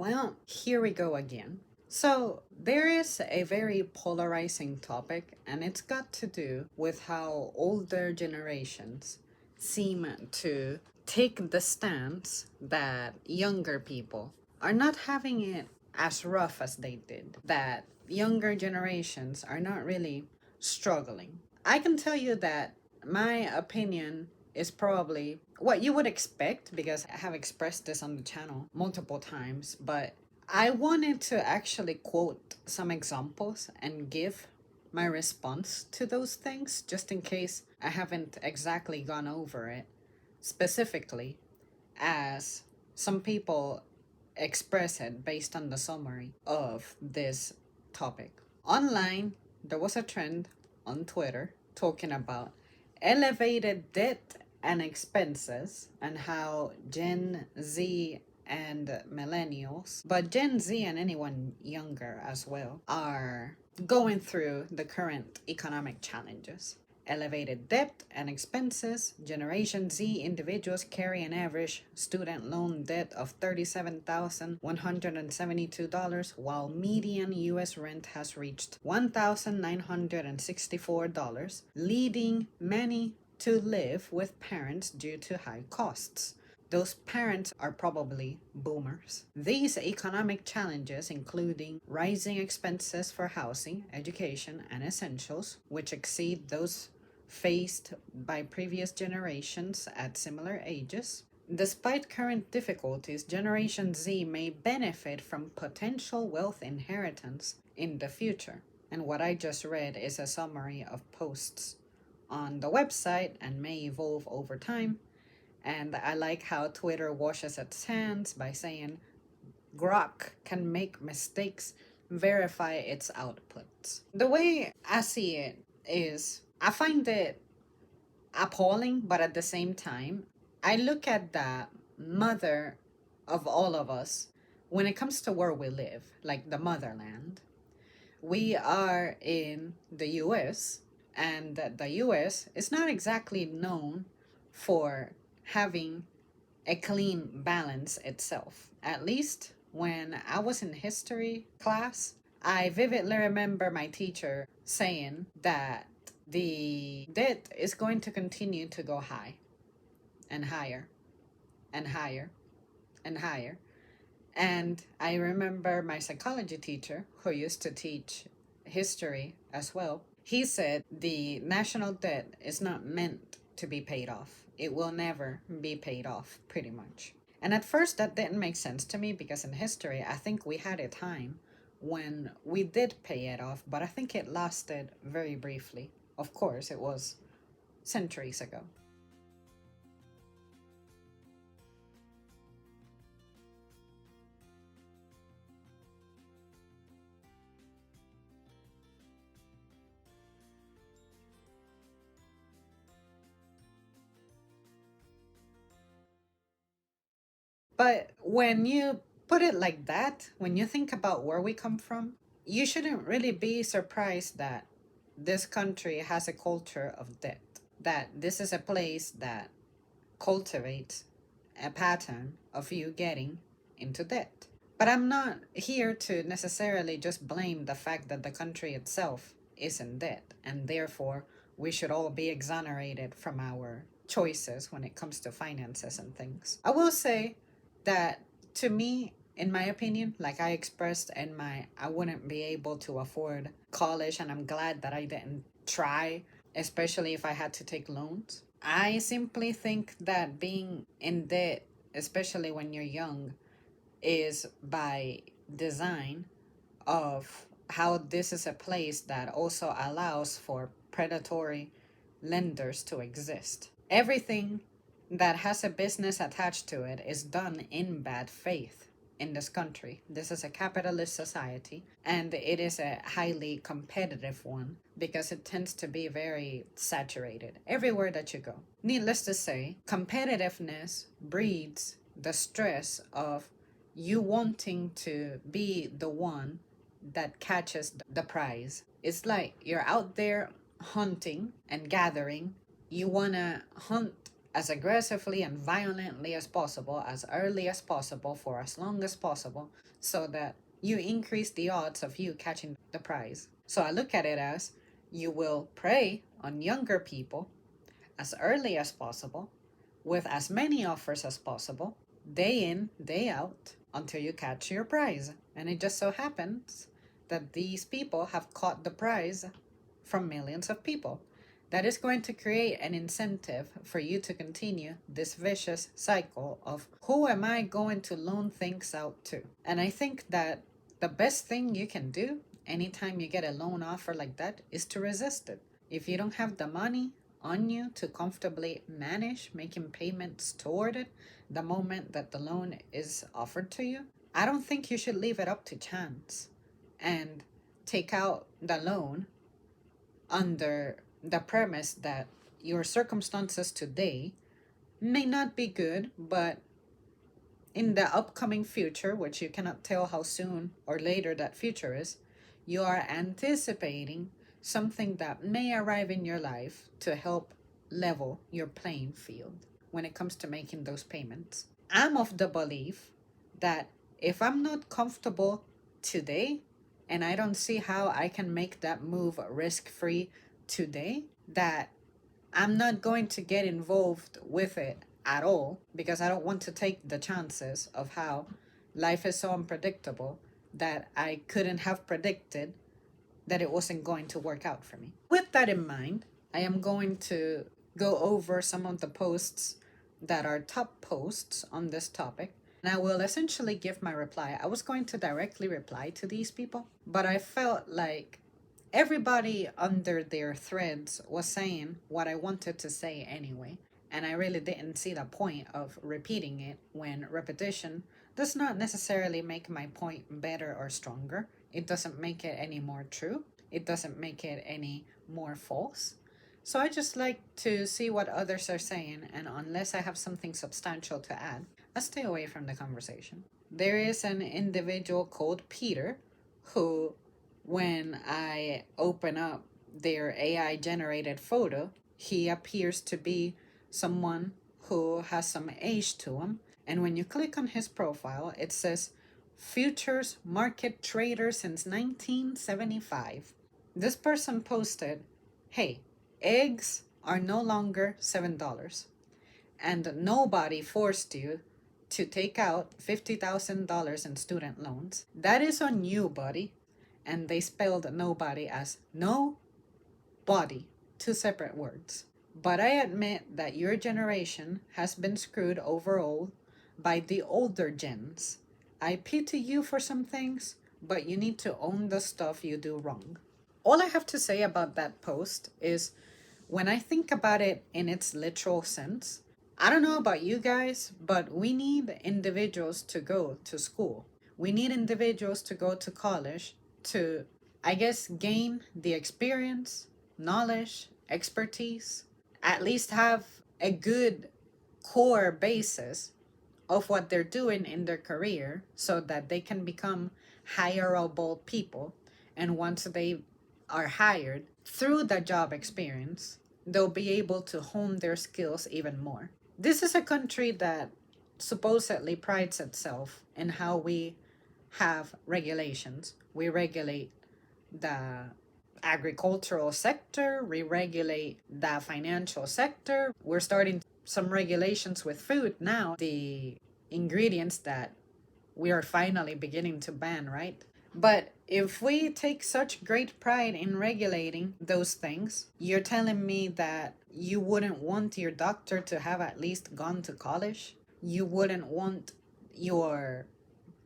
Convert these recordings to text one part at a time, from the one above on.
Well, here we go again. So, there is a very polarizing topic, and it's got to do with how older generations seem to take the stance that younger people are not having it as rough as they did, that younger generations are not really struggling. I can tell you that my opinion is probably what you would expect because I have expressed this on the channel multiple times, but I wanted to actually quote some examples and give my response to those things just in case I haven't exactly gone over it specifically as some people express it based on the summary of this topic. Online, there was a trend on Twitter talking about elevated debt and expenses and how Gen Z and millennials, but Gen Z and anyone younger as well, are going through the current economic challenges. Elevated debt and expenses. Generation Z individuals carry an average student loan debt of $37,172, while median U.S. rent has reached $1,964, leading many to live with parents due to high costs. Those parents are probably boomers. These economic challenges, including rising expenses for housing, education, and essentials, which exceed those faced by previous generations at similar ages. Despite current difficulties, Generation Z may benefit from potential wealth inheritance in the future. And what I just read is a summary of posts on the website and may evolve over time. And I like how Twitter washes its hands by saying Grok can make mistakes, verify its outputs. The way I see it is I find it appalling, but at the same time, I look at the mother of all of us when it comes to where we live, like the motherland. We are in the US, and the US is not exactly known for having a clean balance itself. At least when I was in history class, I vividly remember my teacher saying that the debt is going to continue to go high and higher and higher and higher. And I remember my psychology teacher, who used to teach history as well, he said the national debt is not meant to be paid off. It will never be paid off, pretty much. And at first, that didn't make sense to me because in history, I think we had a time when we did pay it off, but I think it lasted very briefly. Of course, it was centuries ago. But when you put it like that, when you think about where we come from, you shouldn't really be surprised that this country has a culture of debt, that this is a place that cultivates a pattern of you getting into debt. But I'm not here to necessarily just blame the fact that the country itself is in debt, and therefore we should all be exonerated from our choices when it comes to finances and things. I will say that to me, in my opinion, like I expressed in my, I wouldn't be able to afford college, and I'm glad that I didn't try, especially if I had to take loans. I simply think that being in debt, especially when you're young, is by design of how this is a place that also allows for predatory lenders to exist. Everything that has a business attached to it is done in bad faith in this country. This is a capitalist society, and it is a highly competitive one because it tends to be very saturated everywhere that you go. Needless to say, competitiveness breeds the stress of you wanting to be the one that catches the prize. It's like you're out there hunting and gathering. You want to hunt as aggressively and violently as possible, as early as possible, for as long as possible, so that you increase the odds of you catching the prize. So I look at it as you will prey on younger people as early as possible, with as many offers as possible, day in, day out, until you catch your prize. And it just so happens that these people have caught the prize from millions of people. That is going to create an incentive for you to continue this vicious cycle of who am I going to loan things out to? And I think that the best thing you can do anytime you get a loan offer like that is to resist it. If you don't have the money on you to comfortably manage making payments toward it the moment that the loan is offered to you, I don't think you should leave it up to chance and take out the loan under the premise that your circumstances today may not be good, but in the upcoming future, which you cannot tell how soon or later that future is, you are anticipating something that may arrive in your life to help level your playing field when it comes to making those payments. I'm of the belief that if I'm not comfortable today and I don't see how I can make that move risk-free today, that I'm not going to get involved with it at all, because I don't want to take the chances of how life is so unpredictable that I couldn't have predicted that it wasn't going to work out for me. With that in mind, I am going to go over some of the posts that are top posts on this topic, and I will essentially give my reply. I was going to directly reply to these people, but I felt like everybody under their threads was saying what I wanted to say anyway, and I really didn't see the point of repeating it when repetition does not necessarily make my point better or stronger. It doesn't make it any more true. It doesn't make it any more false. So I just like to see what others are saying, and unless I have something substantial to add, I stay away from the conversation. There is an individual called Peter who, when I open up their AI generated photo, he appears to be someone who has some age to him. And when you click on his profile, it says futures market trader since 1975. This person posted, hey, eggs are no longer $7, and nobody forced you to take out $50,000 in student loans. That is on you, buddy. And they spelled nobody as no body, two separate words. But I admit that your generation has been screwed overall by the older gens. I pity you for some things, but you need to own the stuff you do wrong. All I have to say about that post is, when I think about it in its literal sense, I don't know about you guys, but we need individuals to go to school. We need individuals to go to college to, I guess, gain the experience, knowledge, expertise, at least have a good core basis of what they're doing in their career so that they can become hireable people. And once they are hired through the job experience, they'll be able to hone their skills even more. This is a country that supposedly prides itself in how we have regulations. We regulate the agricultural sector, we regulate the financial sector. We're starting some regulations with food now, the ingredients that we are finally beginning to ban, right? But if we take such great pride in regulating those things, you're telling me that you wouldn't want your doctor to have at least gone to college? You wouldn't want your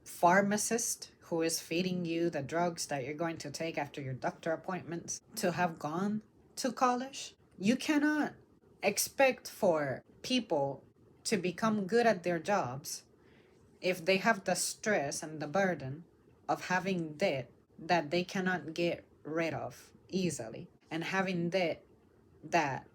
pharmacist who is feeding you the drugs that you're going to take after your doctor appointments to have gone to college? You cannot expect for people to become good at their jobs if they have the stress and the burden of having debt that they cannot get rid of easily, and having debt that,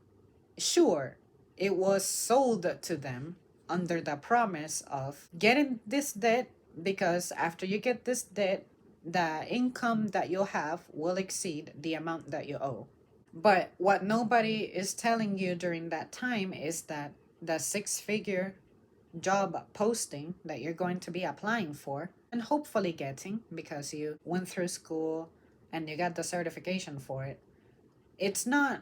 sure, it was sold to them under the promise of getting this debt, because after you get this debt, the income that you'll have will exceed the amount that you owe. But what nobody is telling you during that time is that the six-figure job posting that you're going to be applying for and hopefully getting because you went through school and you got the certification for it. It's not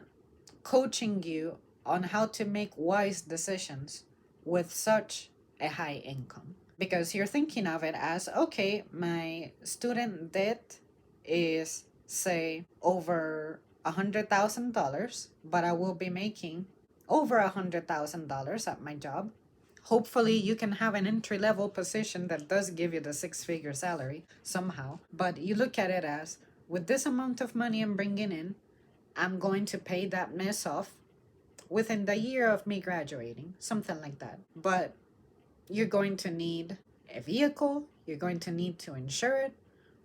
coaching you on how to make wise decisions with such a high income because you're thinking of it as okay, my student debt is say over $100,000, but I will be making over $100,000 at my job. Hopefully, you can have an entry level position that does give you the six-figure salary somehow. But you look at it as with this amount of money I'm bringing in, I'm going to pay that mess off within the year of me graduating, something like that. But you're going to need a vehicle, you're going to need to insure it.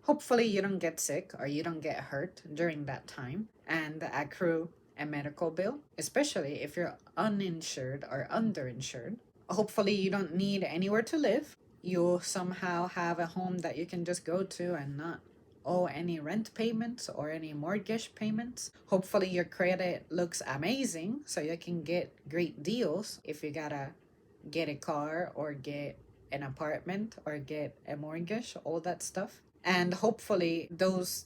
Hopefully, you don't get sick or you don't get hurt during that time and accrue a medical bill, especially if you're uninsured or underinsured. Hopefully, you don't need anywhere to live. You'll somehow have a home that you can just go to and not owe any rent payments or any mortgage payments. Hopefully, your credit looks amazing so you can get great deals if you gotta get a car or get an apartment or get a mortgage, all that stuff. And hopefully, those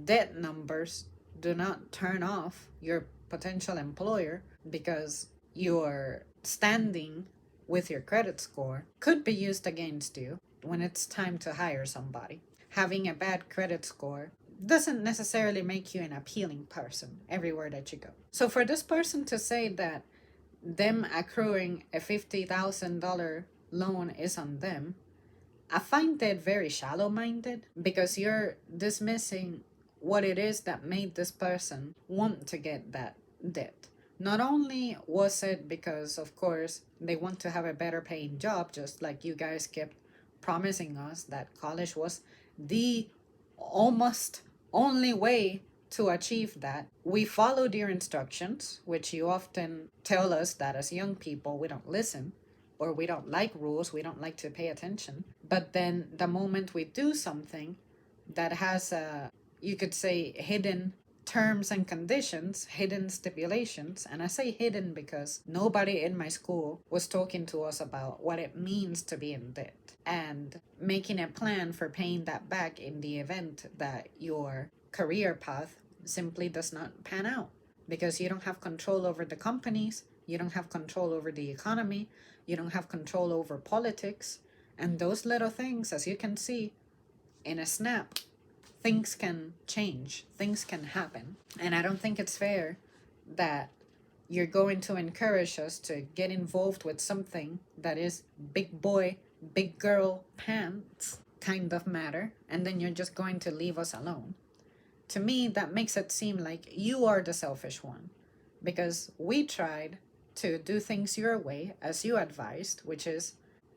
debt numbers do not turn off your potential employer because your standing with your credit score could be used against you when it's time to hire somebody. Having a bad credit score doesn't necessarily make you an appealing person everywhere that you go. So for this person to say that them accruing a $50,000 loan is on them, I find that very shallow minded because you're dismissing what it is that made this person want to get that debt. Not only was it because, of course, they want to have a better paying job, just like you guys kept promising us that college was the almost only way to achieve that. We followed your instructions, which you often tell us that as young people we don't listen or we don't like rules, we don't like to pay attention. But then the moment we do something that has you could say, hidden terms and conditions, hidden stipulations, and I say hidden because nobody in my school was talking to us about what it means to be in debt and making a plan for paying that back in the event that your career path simply does not pan out because you don't have control over the companies, you don't have control over the economy, you don't have control over politics, and those little things, as you can see, in a snap, things can change, things can happen. And I don't think it's fair that you're going to encourage us to get involved with something that is big boy, big girl pants kind of matter, and then you're just going to leave us alone. To me, that makes it seem like you are the selfish one because we tried to do things your way, as you advised, which is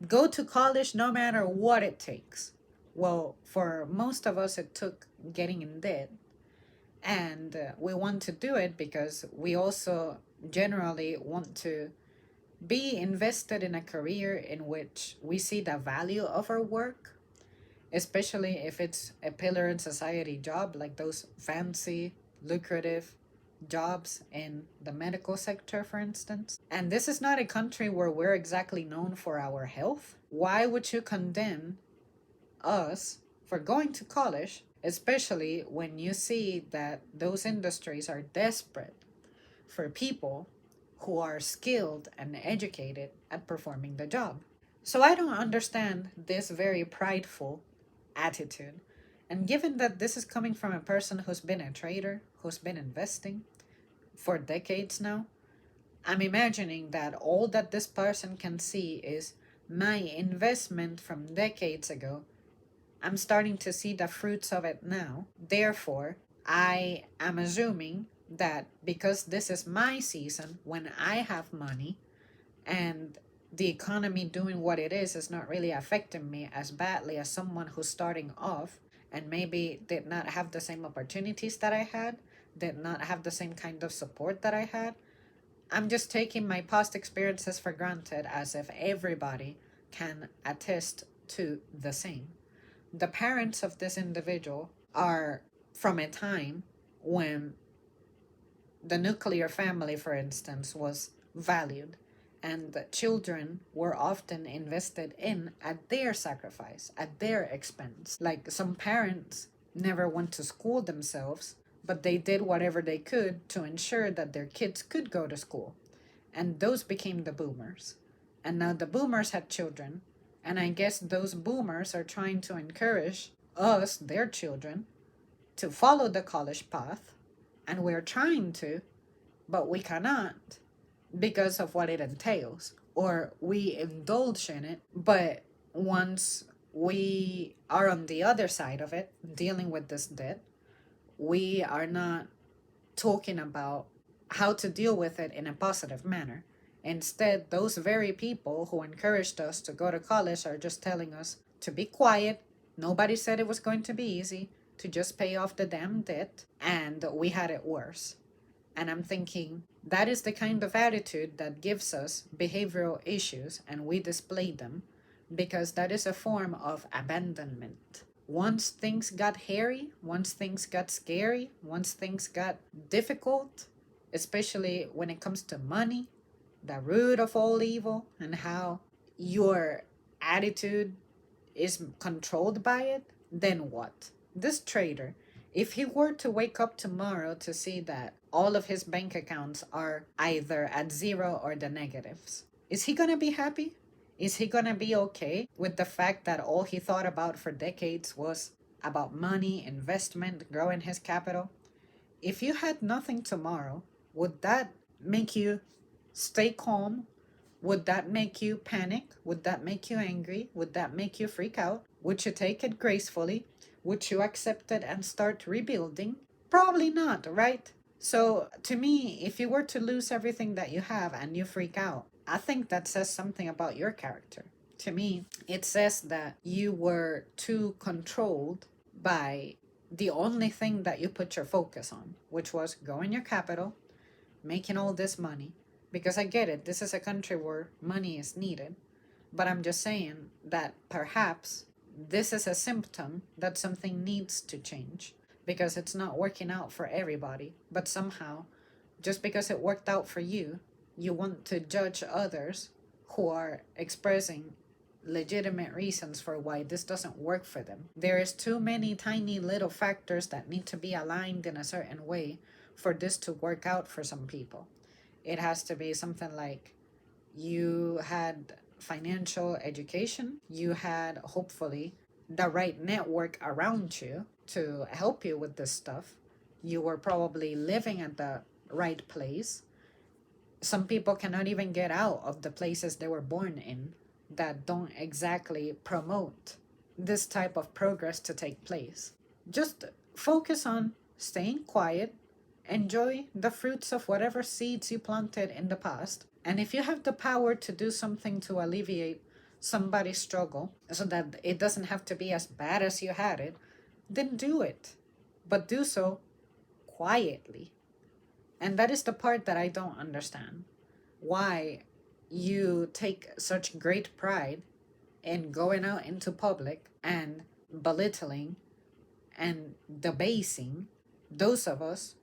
go to college no matter what it takes. Well, for most of us, it took getting in debt. And we want to do it because we also generally want to be invested in a career in which we see the value of our work, especially if it's a pillar in society job, like those fancy, lucrative jobs in the medical sector, for instance. And this is not a country where we're exactly known for our health. Why would you condemn us for going to college, especially when you see that those industries are desperate for people who are skilled and educated at performing the job? So I don't understand this very prideful attitude. And given that this is coming from a person who's been a trader, who's been investing for decades now, I'm imagining that all that this person can see is my investment from decades ago. I'm starting to see the fruits of it now. Therefore, I am assuming that because this is my season when I have money and the economy doing what it is not really affecting me as badly as someone who's starting off and maybe did not have the same opportunities that I had, did not have the same kind of support that I had. I'm just taking my past experiences for granted as if everybody can attest to the same. The parents of this individual are from a time when the nuclear family, for instance, was valued and the children were often invested in at their sacrifice, at their expense. Like some parents never went to school themselves, but they did whatever they could to ensure that their kids could go to school. And those became the boomers. And now the boomers had children, and I guess those boomers are trying to encourage us, their children, to follow the college path. And we're trying to, but we cannot because of what it entails, or we indulge in it. But once we are on the other side of it, dealing with this debt, we are not talking about how to deal with it in a positive manner. Instead, those very people who encouraged us to go to college are just telling us to be quiet. Nobody said it was going to be easy, to just pay off the damn debt, and we had it worse. And I'm thinking that is the kind of attitude that gives us behavioral issues, and we display them because that is a form of abandonment. Once things got hairy, once things got scary, once things got difficult, especially when it comes to money, the root of all evil, and how your attitude is controlled by it, then what? This trader, if he were to wake up tomorrow to see that all of his bank accounts are either at zero or the negatives, is he gonna be happy? Is he gonna be okay with the fact that all he thought about for decades was about money, investment, growing his capital? If you had nothing tomorrow, would that make you stay calm? Would that make you panic? Would that make you angry? Would that make you freak out? Would you take it gracefully? Would you accept it and start rebuilding? Probably not, right? So, to me, if you were to lose everything that you have and you freak out, I think that says something about your character. To me, it says that you were too controlled by the only thing that you put your focus on, which was growing your capital, making all this money. Because I get it, this is a country where money is needed. But I'm just saying that perhaps this is a symptom that something needs to change because it's not working out for everybody. But somehow, just because it worked out for you, you want to judge others who are expressing legitimate reasons for why this doesn't work for them. There is too many tiny little factors that need to be aligned in a certain way for this to work out for some people. It has to be something like you had financial education, you had hopefully the right network around you to help you with this stuff. You were probably living at the right place. Some people cannot even get out of the places they were born in that don't exactly promote this type of progress to take place. Just focus on staying quiet, enjoy the fruits of whatever seeds you planted in the past. And if you have the power to do something to alleviate somebody's struggle so that it doesn't have to be as bad as you had it, then do it. But do so quietly. And that is the part that I don't understand. Why you take such great pride in going out into public and belittling and debasing those of us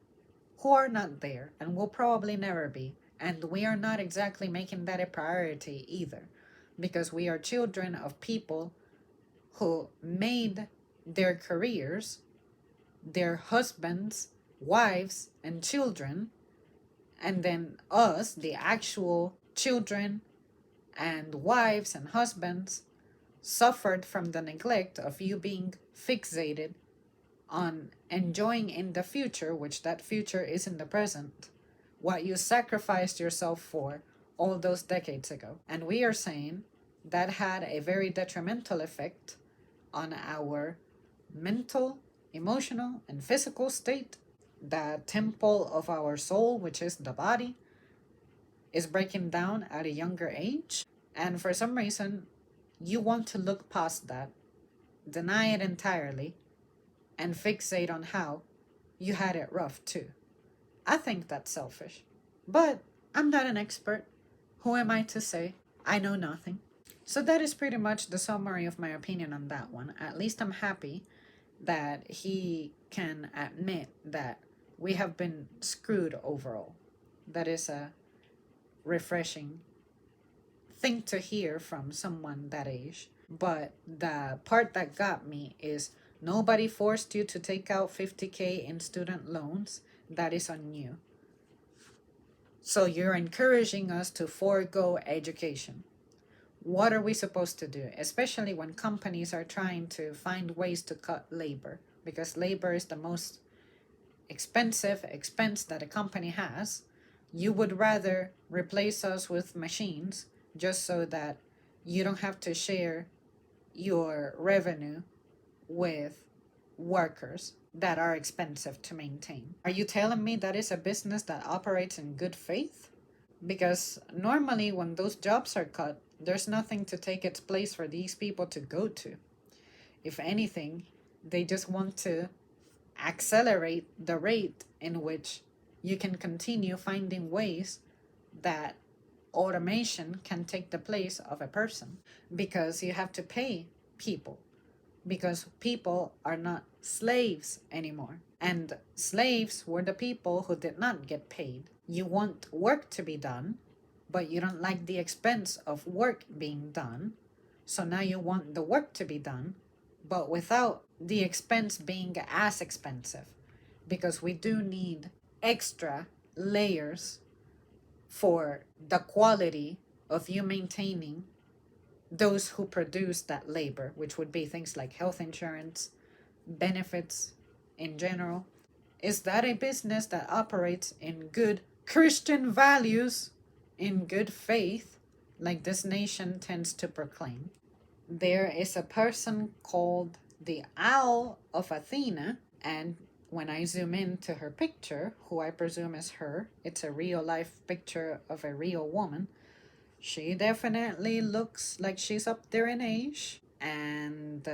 who are not there and will probably never be. And we are not exactly making that a priority either, because we are children of people who made their careers, their husbands, wives, and children, and then us, the actual children and wives and husbands, suffered from the neglect of you being fixated on enjoying in the future, which that future is in the present, what you sacrificed yourself for all those decades ago. And we are saying that had a very detrimental effect on our mental, emotional, and physical state. The temple of our soul, which is the body, is breaking down at a younger age. And for some reason, you want to look past that, deny it entirely, and fixate on how you had it rough too. I think that's selfish. But I'm not an expert. Who am I to say? I know nothing. So that is pretty much the summary of my opinion on that one. At least I'm happy that he can admit that we have been screwed overall. That is a refreshing thing to hear from someone that age. But the part that got me is nobody forced you to take out 50K in student loans. That is on you. So you're encouraging us to forego education. What are we supposed to do, especially when companies are trying to find ways to cut labor? Because labor is the most expensive expense that a company has. You would rather replace us with machines just so that you don't have to share your revenue with workers that are expensive to maintain. Are you telling me that is a business that operates in good faith? Because normally when those jobs are cut, there's nothing to take its place for these people to go to. If anything, they just want to accelerate the rate in which you can continue finding ways that automation can take the place of a person, because you have to pay people, because people are not slaves anymore. And slaves were the people who did not get paid. You want work to be done, but you don't like the expense of work being done. So now you want the work to be done, but without the expense being as expensive, because we do need extra layers for the quality of you maintaining those who produce that labor, which would be things like health insurance, benefits in general. Is that a business that operates in good Christian values, in good faith, like this nation tends to proclaim? There is a person called the Owl of Athena, and when I zoom into her picture, who I presume is her, it's a real life picture of a real woman. She definitely looks like she's up there in age, and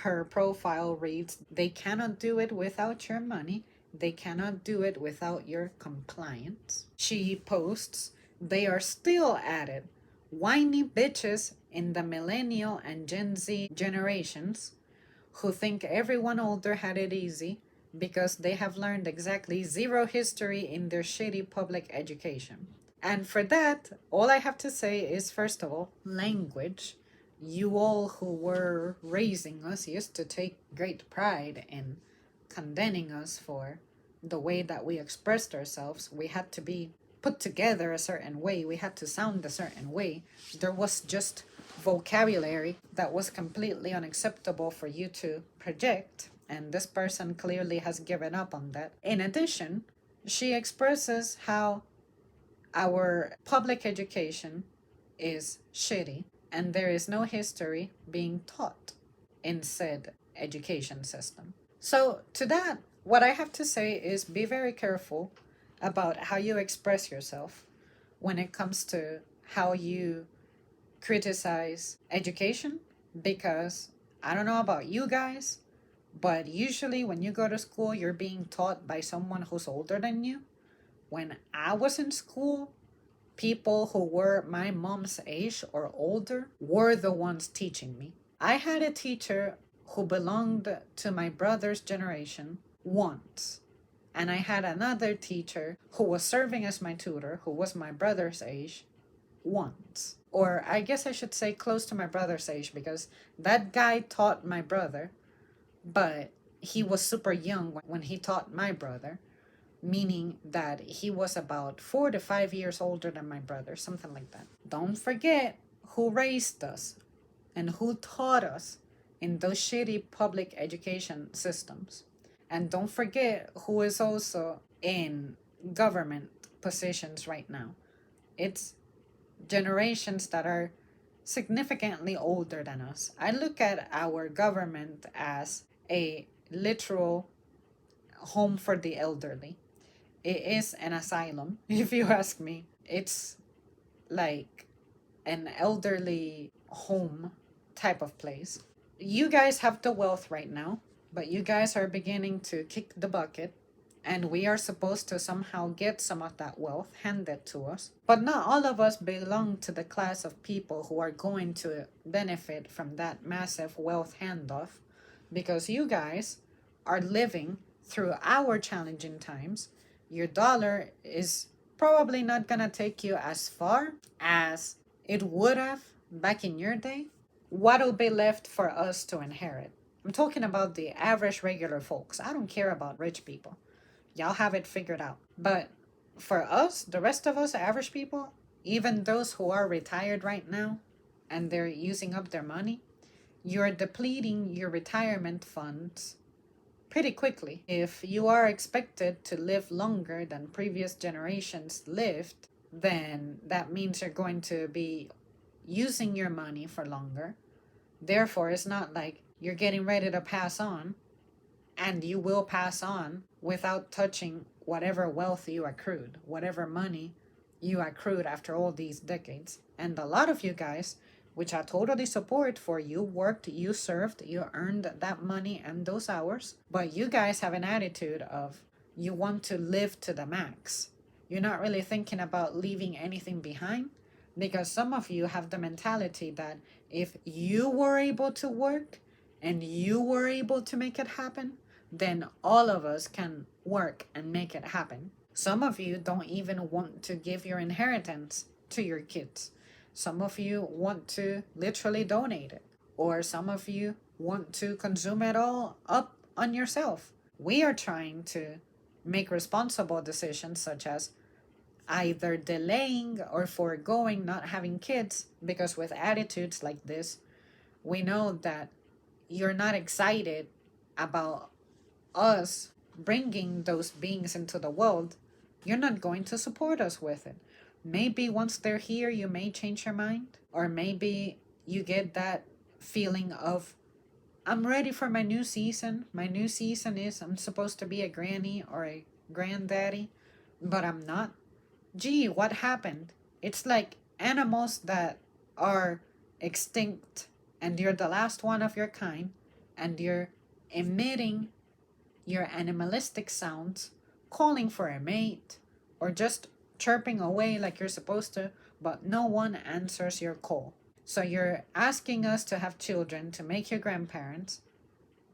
her profile reads, "They cannot do it without your money. They cannot do it without your compliance." She posts, "They are still at it. Whiny bitches in the Millennial and Gen Z generations who think everyone older had it easy because they have learned exactly zero history in their shitty public education." And for that, all I have to say is, first of all, language. You all who were raising us used to take great pride in condemning us for the way that we expressed ourselves. We had to be put together a certain way. We had to sound a certain way. There was just vocabulary that was completely unacceptable for you to project. And this person clearly has given up on that. In addition, she expresses how our public education is shitty and there is no history being taught in said education system. So, to that, what I have to say is be very careful about how you express yourself when it comes to how you criticize education, because I don't know about you guys, but usually when you go to school, you're being taught by someone who's older than you. When I was in school, people who were my mom's age or older were the ones teaching me. I had a teacher who belonged to my brother's generation once, and I had another teacher who was serving as my tutor who was my brother's age once. Or I guess I should say close to my brother's age, because that guy taught my brother, but he was super young when he taught my brother, meaning that he was about 4 to 5 years older than my brother, something like that. Don't forget who raised us and who taught us in those shitty public education systems. And don't forget who is also in government positions right now. It's generations that are significantly older than us. I look at our government as a literal home for the elderly. It is an asylum, if you ask me. It's like an elderly home type of place. You guys have the wealth right now, but you guys are beginning to kick the bucket, and we are supposed to somehow get some of that wealth handed to us. But not all of us belong to the class of people who are going to benefit from that massive wealth handoff, because you guys are living through our challenging times. Your dollar is probably not gonna take you as far as it would have back in your day, what'll be left for us to inherit? I'm talking about the average regular folks. I don't care about rich people. Y'all have it figured out. But for us, the rest of us, average people, even those who are retired right now and they're using up their money, you're depleting your retirement funds pretty quickly. If you are expected to live longer than previous generations lived, then that means you're going to be using your money for longer. Therefore, it's not like you're getting ready to pass on, and you will pass on without touching whatever wealth you accrued, whatever money you accrued after all these decades. And a lot of you guys, which I totally support, for you worked, you served, you earned that money and those hours, but you guys have an attitude of you want to live to the max. You're not really thinking about leaving anything behind, because some of you have the mentality that if you were able to work and you were able to make it happen, then all of us can work and make it happen. Some of you don't even want to give your inheritance to your kids. Some of you want to literally donate it, or some of you want to consume it all up on yourself. We are trying to make responsible decisions, such as either delaying or foregoing not having kids, because with attitudes like this, we know that you're not excited about us bringing those beings into the world. You're not going to support us with it. Maybe once they're here, you may change your mind, or maybe you get that feeling of, I'm ready for my new season. My new season is I'm supposed to be a granny or a granddaddy, but I'm not. Gee, what happened? It's like animals that are extinct and you're the last one of your kind, and you're emitting your animalistic sounds, calling for a mate, or just chirping away like you're supposed to, but no one answers your call. So you're asking us to have children to make you grandparents,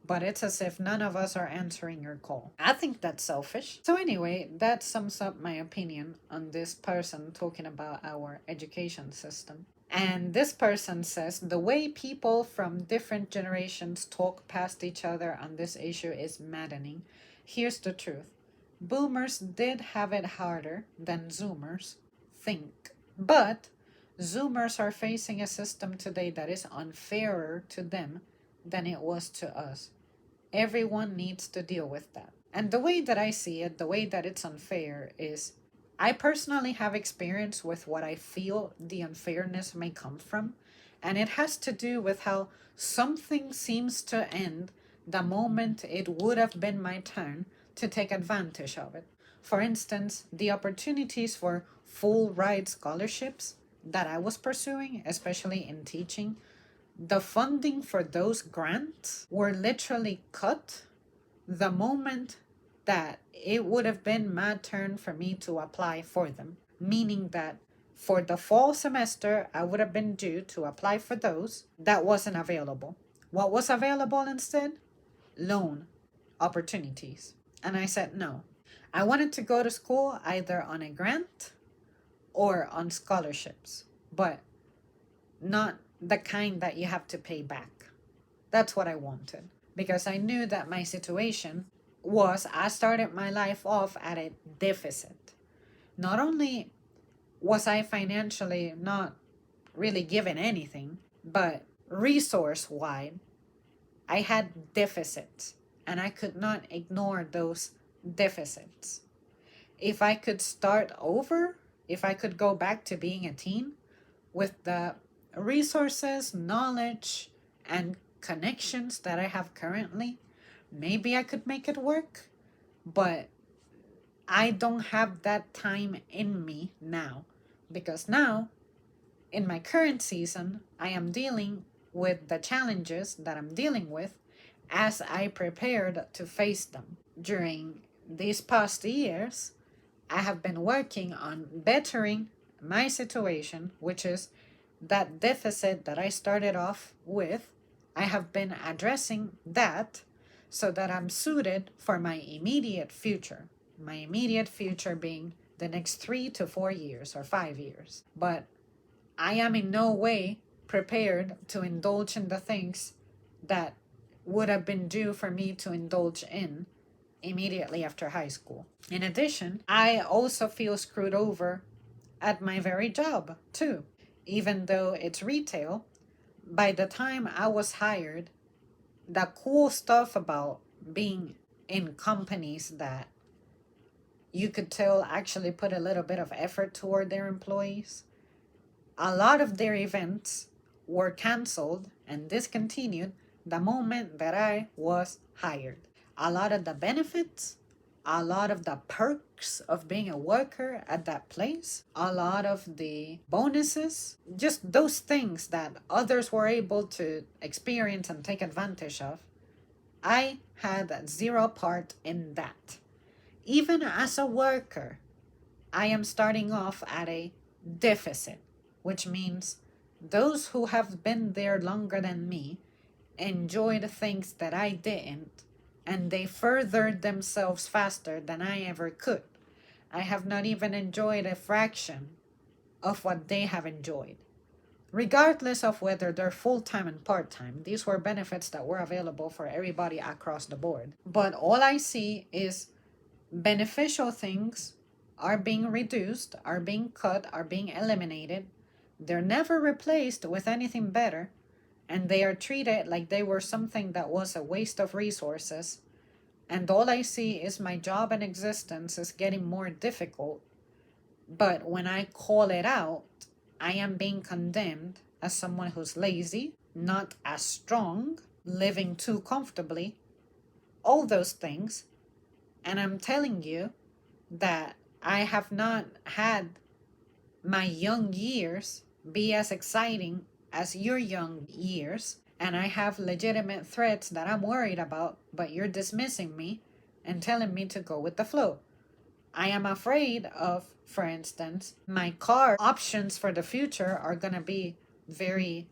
but it's as if none of us are answering your call. I think that's selfish. So anyway, that sums up my opinion on this person talking about our education system. And this person says the way people from different generations talk past each other on this issue is maddening. Here's the truth. Boomers did have it harder than Zoomers think. But Zoomers are facing a system today that is unfairer to them than it was to us. Everyone needs to deal with that. And the way that I see it, the way that it's unfair is, I personally have experience with what I feel the unfairness may come from. And it has to do with how something seems to end the moment it would have been my turn to take advantage of it. For instance, the opportunities for full ride scholarships that I was pursuing, especially in teaching, the funding for those grants were literally cut the moment that it would have been my turn for me to apply for them. Meaning that for the fall semester, I would have been due to apply for those. That wasn't available. What was available instead? Loan opportunities. And I said no. I wanted to go to school either on a grant or on scholarships, but not the kind that you have to pay back. That's what I wanted, because I knew that my situation was, I started my life off at a deficit. Not only was I financially not really given anything, but resource-wide, I had deficits, and I could not ignore those deficits. If I could start over, if I could go back to being a teen with the resources, knowledge, and connections that I have currently, maybe I could make it work. But I don't have that time in me now, because now, in my current season, I am dealing with the challenges that I'm dealing with as I prepared to face them. During these past years, I have been working on bettering my situation, which is that deficit that I started off with. I have been addressing that so that I'm suited for my immediate future. My immediate future being the next 3 to 4 years or 5 years. But I am in no way prepared to indulge in the things that would have been due for me to indulge in immediately after high school. In addition, I also feel screwed over at my very job, too. Even though it's retail, by the time I was hired, the cool stuff about being in companies that you could tell actually put a little bit of effort toward their employees, a lot of their events were canceled and discontinued the moment that I was hired. A lot of the benefits, a lot of the perks of being a worker at that place, a lot of the bonuses, just those things that others were able to experience and take advantage of. I had zero part in that. Even as a worker, I am starting off at a deficit, which means those who have been there longer than me enjoyed things that I didn't, and they furthered themselves faster than I ever could. I have not even enjoyed a fraction of what they have enjoyed. Regardless of whether they're full time and part time, these were benefits that were available for everybody across the board. But all I see is beneficial things are being reduced, are being cut, are being eliminated. They're never replaced with anything better, and they are treated like they were something that was a waste of resources. And all I see is my job and existence is getting more difficult. But when I call it out, I am being condemned as someone who's lazy, not as strong, living too comfortably, all those things. And I'm telling you that I have not had my young years be as exciting as your young years. And I have legitimate threats that I'm worried about, but you're dismissing me and telling me to go with the flow. I am afraid of, for instance, my car options for the future are going to be very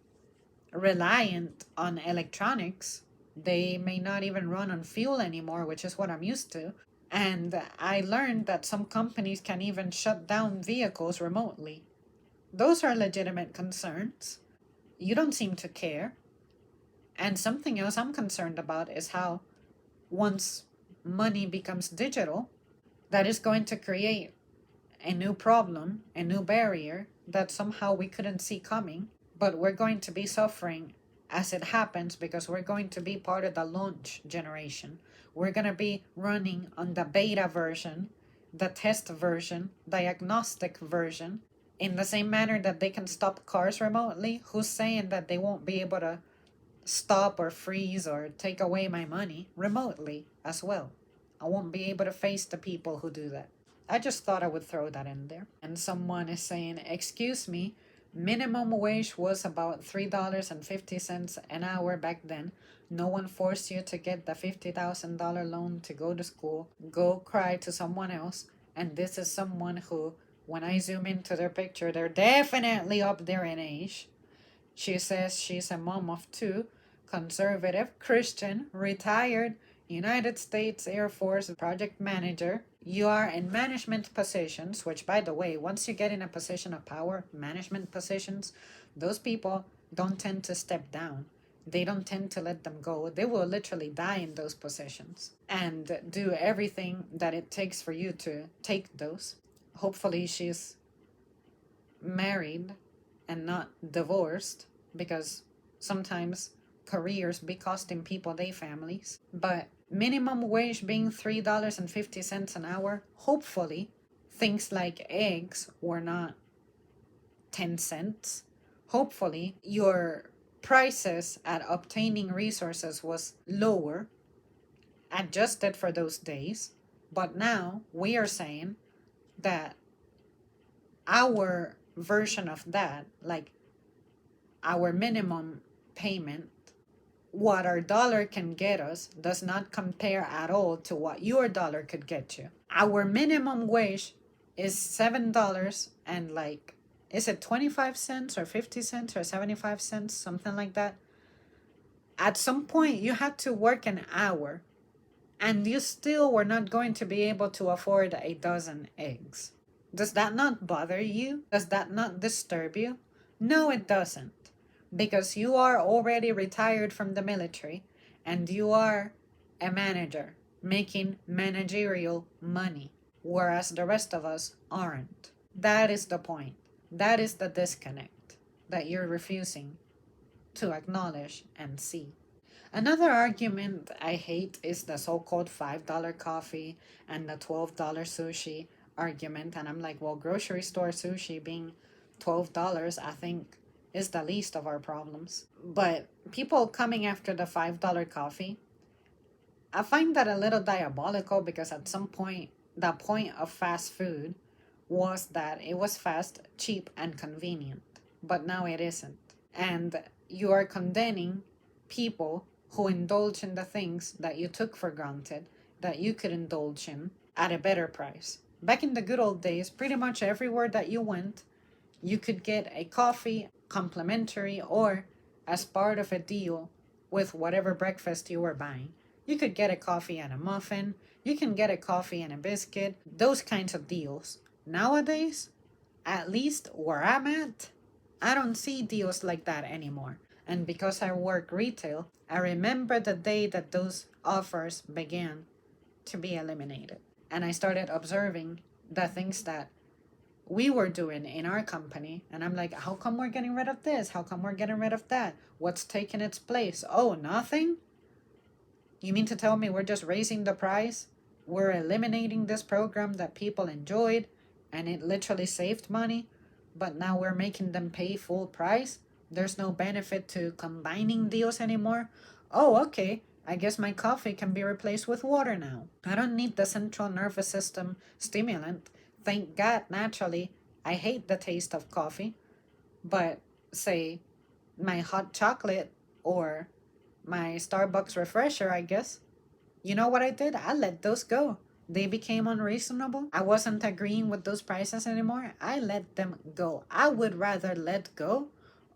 reliant on electronics. They may not even run on fuel anymore, which is what I'm used to. And I learned that some companies can even shut down vehicles remotely. Those are legitimate concerns. You don't seem to care. And something else I'm concerned about is how once money becomes digital, that is going to create a new problem, a new barrier that somehow we couldn't see coming, but we're going to be suffering as it happens because we're going to be part of the launch generation. We're going to be running on the beta version, the test version, diagnostic version. In the same manner that they can stop cars remotely, who's saying that they won't be able to stop or freeze or take away my money remotely as well? I won't be able to face the people who do that. I just thought I would throw that in there. And someone is saying, excuse me, minimum wage was about $3.50 an hour back then. No one forced you to get the $50,000 loan to go to school. Go cry to someone else. And this is someone who, when I zoom into their picture, they're definitely up there in age. She says she's a mom of two, conservative, Christian, retired, United States Air Force project manager. You are in management positions, which, by the way, once you get in a position of power, management positions, those people don't tend to step down. They don't tend to let them go. They will literally die in those positions and do everything that it takes for you to take those. Hopefully, she's married and not divorced, because sometimes careers be costing people their families. But minimum wage being $3.50 an hour, hopefully things like eggs were not 10 cents. Hopefully your prices at obtaining resources was lower, adjusted for those days. But now we are saying that our version of that, like our minimum payment, what our dollar can get us, does not compare at all to what your dollar could get you. Our minimum wage is $7 and like, is it 25 cents or 50 cents or 75 cents, something like that? At some point, you had to work an hour and you still were not going to be able to afford a dozen eggs. Does that not bother you? Does that not disturb you? No, it doesn't. Because you are already retired from the military and you are a manager making managerial money, whereas the rest of us aren't. That is the point. That is the disconnect that you're refusing to acknowledge and see. Another argument I hate is the so called $5 coffee and the $12 sushi argument. And I'm like, well, grocery store sushi being $12, I think, is the least of our problems. But people coming after the $5 coffee, I find that a little diabolical because at some point, the point of fast food was that it was fast, cheap, and convenient. But now it isn't. And you are condemning people who indulge in the things that you took for granted that you could indulge in at a better price. Back in the good old days, pretty much everywhere that you went, you could get a coffee complimentary or as part of a deal with whatever breakfast you were buying. You could get a coffee and a muffin, you can get a coffee and a biscuit, those kinds of deals. Nowadays, at least where I'm at, I don't see deals like that anymore. And because I work retail, I remember the day that those offers began to be eliminated. And I started observing the things that we were doing in our company. And I'm like, how come we're getting rid of this? How come we're getting rid of that? What's taking its place? Oh, nothing? You mean to tell me we're just raising the price? We're eliminating this program that people enjoyed and it literally saved money, but now we're making them pay full price? There's no benefit to combining deals anymore? Oh, okay. I guess my coffee can be replaced with water now. I don't need the central nervous system stimulant. Thank God, naturally, I hate the taste of coffee. But, say, my hot chocolate or my Starbucks refresher, I guess. You know what I did? I let those go. They became unreasonable. I wasn't agreeing with those prices anymore. I let them go. I would rather let go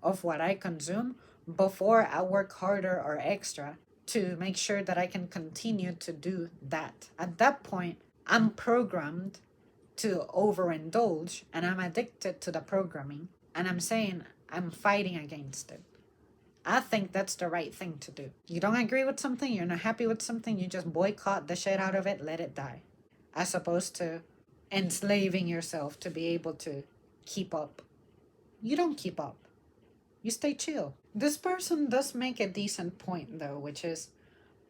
of what I consume before I work harder or extra to make sure that I can continue to do that. At that point, I'm programmed to overindulge and I'm addicted to the programming. And I'm saying I'm fighting against it. I think that's the right thing to do. You don't agree with something, you're not happy with something, you just boycott the shit out of it, let it die. As opposed to enslaving yourself to be able to keep up. You don't keep up. You stay chill. This person does make a decent point though, which is,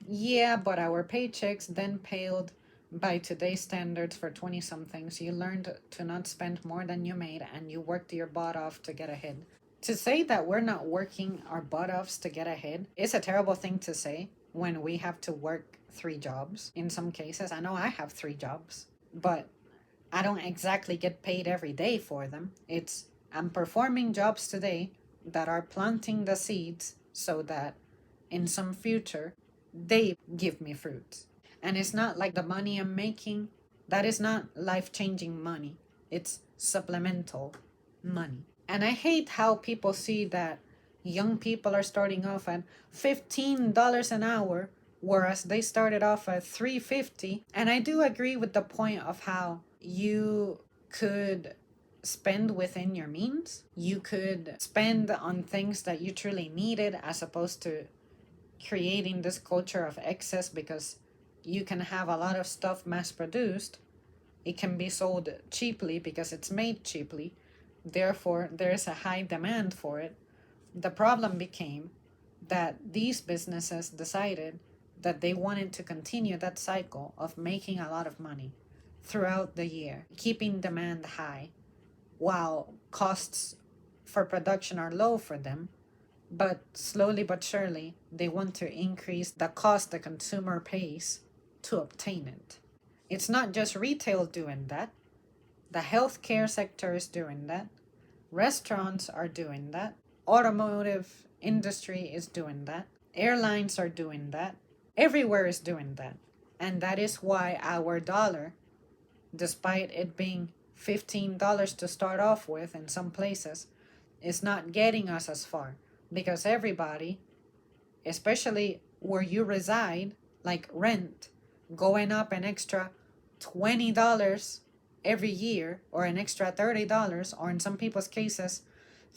yeah, but our paychecks then paled by today's standards for 20 somethings. You learned to not spend more than you made and you worked your butt off to get ahead. To say that we're not working our butt offs to get ahead is a terrible thing to say when we have to work 3 jobs. In some cases, I know I have 3 jobs, but I don't exactly get paid every day for them. I'm performing jobs today that are planting the seeds so that in some future they give me fruits. And it's not like the money I'm making, that is not life-changing money. It's supplemental money. And I hate how people see that young people are starting off at $15 an hour, whereas they started off at $3.50. And I do agree with the point of how you could spend within your means. You could spend on things that you truly needed as opposed to creating this culture of excess because you can have a lot of stuff mass produced. It can be sold cheaply because it's made cheaply. Therefore, there is a high demand for it. The problem became that these businesses decided that they wanted to continue that cycle of making a lot of money throughout the year, keeping demand high, while costs for production are low for them. But slowly but surely, they want to increase the cost the consumer pays to obtain it. It's not just retail doing that. The healthcare sector is doing that. Restaurants are doing that. Automotive industry is doing that. Airlines are doing that. Everywhere is doing that. And that is why our dollar, despite it being $15 to start off with in some places, is not getting us as far. Because everybody, especially where you reside, like rent, going up an extra $20 every year or an extra $30, or in some people's cases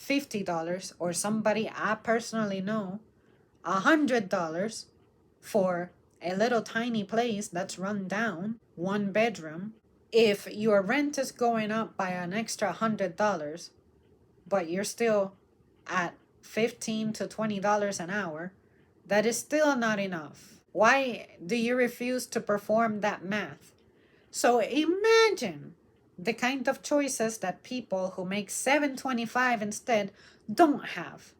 $50, or somebody I personally know, $100 for a little tiny place that's run down, 1 bedroom. If your rent is going up by an extra $100, but you're still at $15 to $20 an hour, that is still not enough. Why do you refuse to perform that math? So imagine the kind of choices that people who make $7.25 instead don't have.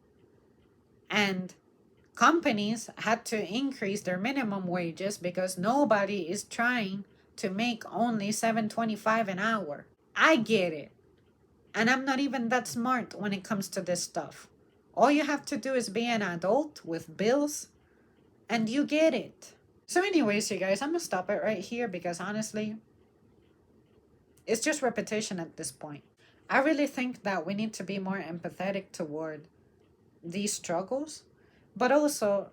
And companies had to increase their minimum wages because nobody is trying to make only $7.25 an hour. I get it. And I'm not even that smart when it comes to this stuff. All you have to do is be an adult with bills and you get it. So anyways, you guys, I'm gonna stop it right here because honestly, it's just repetition at this point. I really think that we need to be more empathetic toward these struggles, but also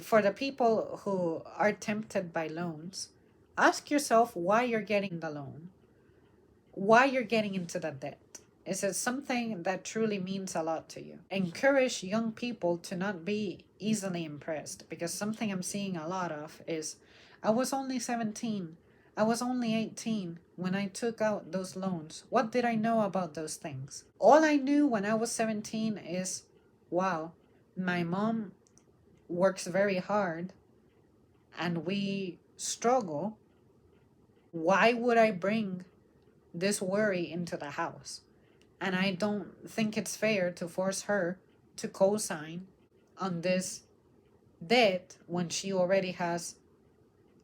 for the people who are tempted by loans, ask yourself why you're getting the loan, why you're getting into the debt. Is it something that truly means a lot to you? Encourage young people to not be easily impressed, because something I'm seeing a lot of is, I was only 17, I was only 18 when I took out those loans. What did I know about those things? All I knew when I was 17 is, wow, my mom works very hard and we struggle. Why would I bring this worry into the house? And I don't think it's fair to force her to co-sign on this debt when she already has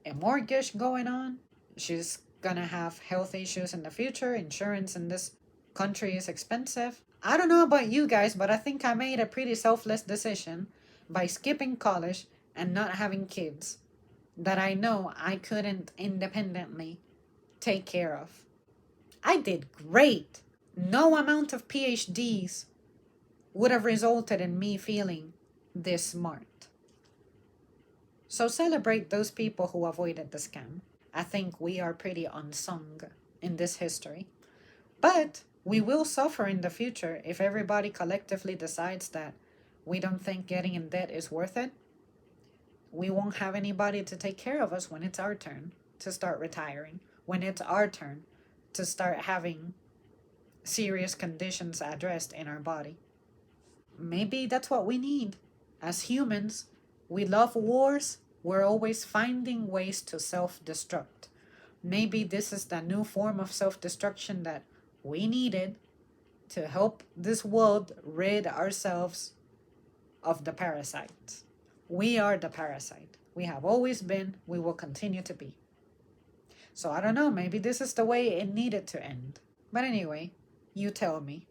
a mortgage going on. She's gonna have health issues in the future. Insurance in this country is expensive. I don't know about you guys, but I think I made a pretty selfless decision by skipping college and not having kids that I know I couldn't independently take care of. I did great. No amount of PhDs would have resulted in me feeling this smart. So celebrate those people who avoided the scam. I think we are pretty unsung in this history. But we will suffer in the future if everybody collectively decides that we don't think getting in debt is worth it. We won't have anybody to take care of us when it's our turn to start retiring, when it's our turn to start having serious conditions addressed in our body. Maybe that's what we need. As humans, we love wars. We're always finding ways to self-destruct. Maybe this is the new form of self-destruction that we needed to help this world rid ourselves of the parasites. We are the parasite. We have always been. We will continue to be. So I don't know, maybe this is the way it needed to end. But anyway, you tell me.